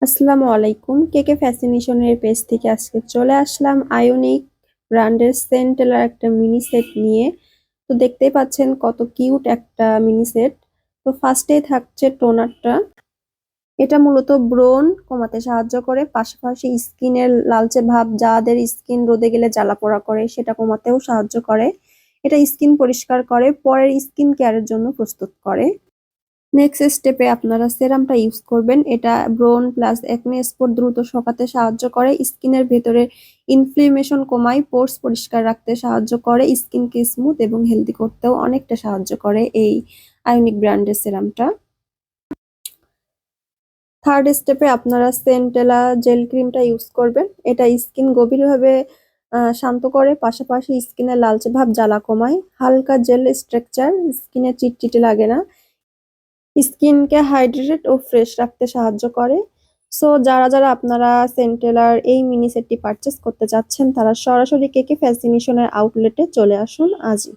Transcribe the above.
আসসালামু আলাইকুম। কেকে ফ্যাসিনেশনের পেজ থেকে আজকে চলে আসলাম আয়োনিক ব্র্যান্ডের সেন্টেলার একটা মিনি সেট নিয়ে। তো দেখতেই পাচ্ছেন কত কিউট একটা মিনি সেট। তো ফার্স্টেই থাকছে টোনারটা। এটা মূলত ব্রণ কমাতে সাহায্য করে, পাশাপাশি স্কিনের লালচে ভাব, যাদের স্কিন রোদে গেলে জ্বালা পোড়া করে সেটা কমাতেও সাহায্য করে। এটা স্কিন পরিষ্কার করে, পরের স্কিন কেয়ারের জন্য প্রস্তুত করে। নেক্সট স্টেপে আপনারা সেরামটা ইউজ করবেন। এটা ব্রণ প্লাস একনে স্পট দ্রুত শকাতে সাহায্য করে, স্কিনের ভেতরে ইনফ্লেমেশন কমায়, পোর্স পরিষ্কার রাখতে সাহায্য করে, স্কিনকে স্মুথ এবং হেলদি করতেও অনেকটা সাহায্য করে এই আয়োনিক ব্র্যান্ডের সেরামটা। থার্ড স্টেপে আপনারা সেন্টেলা জেল ক্রিমটা ইউজ করবেন। এটা স্কিন গভীরভাবে শান্ত করে, পাশাপাশি স্কিনের লালচে ভাব, জ্বালা কমায়, হালকা জেল স্ট্রাকচার, স্কিনে চিটচিটে লাগে না, স্কিনকে হাইড্রেটেড ও ফ্রেশ রাখতে সাহায্য করে। সো যারা আপনারা সেন্টেলার এই মিনি সেটটি পারচেস করতে চাচ্ছেন তারা সরাসরি কেকে ফ্যাসিনেশনের আউটলেটে চলে আসুন আজই।